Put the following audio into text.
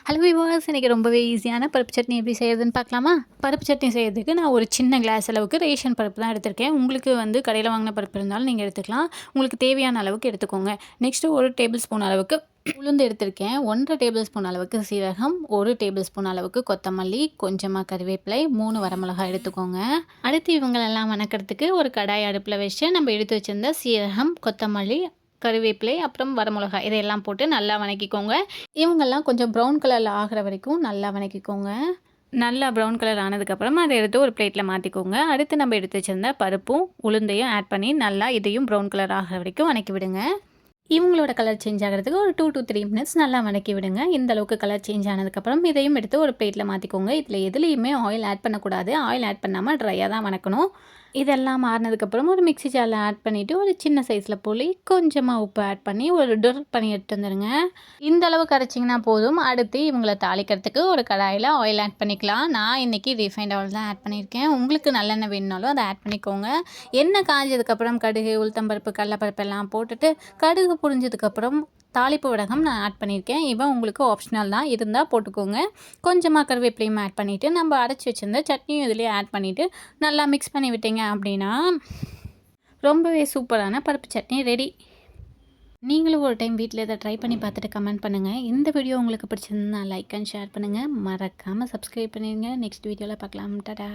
Hello viewers, இன்றைக்கி ரொம்பவே ஈஸியான பருப்பு சட்னி எப்படி செய்கிறதுன்னு பார்க்கலாமா? பருப்பு சட்னி செய்கிறதுக்கு நான் ஒரு சின்ன கிளாஸ் அளவுக்கு ரேஷன் பருப்பு தான் எடுத்திருக்கேன். உங்களுக்கு வந்து கடையில் வாங்கின பருப்பு இருந்தாலும் நீங்கள் எடுத்துக்கலாம். உங்களுக்கு தேவையான அளவுக்கு எடுத்துக்கோங்க. நெக்ஸ்ட்டு 1 டேபிள் ஸ்பூன் அளவுக்கு உளுந்து எடுத்திருக்கேன். 1 1/2 டேபிள் ஸ்பூன் அளவுக்கு சீரகம், 1 டேபிள் ஸ்பூன் அளவுக்கு கொத்தமல்லி, கொஞ்சமாக கறிவேப்பிலை, 3 வரமிளகாய் எடுத்துக்கோங்க. அடுத்து இவங்களெல்லாம் வணக்கிறதுக்கு ஒரு கடாய் அடுப்பில் வச்சு நம்ம எடுத்து வச்சுருந்த சீரகம், கொத்தமல்லி, கறிவேப்பிலை, அப்புறம் வரமிளகாய் இதையெல்லாம் போட்டு நல்லா வணக்கிக்கோங்க. இவங்கெல்லாம் கொஞ்சம் ப்ரௌன் கலரில் ஆகிற வரைக்கும் நல்லா வணக்கிக்கோங்க. நல்லா ப்ரௌன் கலர் ஆனதுக்கப்புறம் அதை எடுத்து ஒரு பிளேட்டில் மாற்றிக்கோங்க. அடுத்து நம்ம எடுத்து வச்சுருந்த பருப்பும் உளுந்தையும் ஆட் பண்ணி நல்லா இதையும் ப்ரௌன் கலர் ஆகிற வரைக்கும் வணக்கி விடுங்க. இவங்களோட கலர் சேஞ்ச் ஆகிறதுக்கு ஒரு 2 to 3 மினிட்ஸ் நல்லா வணக்கி விடுங்க. இந்த அளவுக்கு கலர் சேஞ்ச் ஆனதுக்கப்புறம் இதையும் எடுத்து ஒரு பிளேட்டில் மாற்றிக்கோங்க. இதில் எதுலேயுமே ஆயில் ஆட் பண்ணக்கூடாது. ஆயில் ஆட் பண்ணாமல் ட்ரையாக தான் வணக்கணும். இதெல்லாம் மாறினதுக்கப்புறம் ஒரு மிக்ஸி ஜாரில் ஆட் பண்ணிவிட்டு ஒரு சின்ன சைஸில் புளி, கொஞ்சமாக உப்பு ஆட் பண்ணி ஒரு டொர் பண்ணி எடுத்து வந்துடுங்க. இந்த அளவுக்கு அரைச்சிங்கன்னா போதும். அடுத்து இவங்களை தாளிக்கிறதுக்கு ஒரு கடாயில் ஆயில் ஆட் பண்ணிக்கலாம். நான் இன்றைக்கி ரீஃபைண்ட் ஆயில் தான் ஆட் பண்ணியிருக்கேன். உங்களுக்கு நல்லெண்ணெய் வேணுனாலும் அதை ஆட் பண்ணிக்கோங்க. எண்ணெய் காஞ்சதுக்கப்புறம் கடுகு, உளுத்தம்பருப்பு, கடலைப்பருப்பு எல்லாம் போட்டுட்டு கடுகு புரிஞ்சதுக்கப்புறம் தாளிப்பு வடகம் நான் ஆட் பண்ணியிருக்கேன். இவன் உங்களுக்கு ஆப்ஷனல் தான், இருந்தால் போட்டுக்கோங்க. கொஞ்சமாக கருவேப்பிலையும் ஆட் பண்ணிவிட்டு நம்ம அரைச்சி வச்சுருந்த சட்னியும் இதிலே ஆட் பண்ணிவிட்டு நல்லா மிக்ஸ் பண்ணி விட்டீங்க அப்படின்னா ரொம்பவே சூப்பரான பருப்பு சட்னி ரெடி. நீங்களும் ஒரு டைம் வீட்டில் இதை ட்ரை பண்ணி பார்த்துட்டு கமெண்ட் பண்ணுங்கள். இந்த வீடியோ உங்களுக்கு பிடிச்சிருந்தா லைக் அண்ட் ஷேர் பண்ணுங்கள். மறக்காமல் சப்ஸ்கிரைப் பண்ணிடுங்க. நெக்ஸ்ட் வீடியோவில் பார்க்கலாம். டாடா.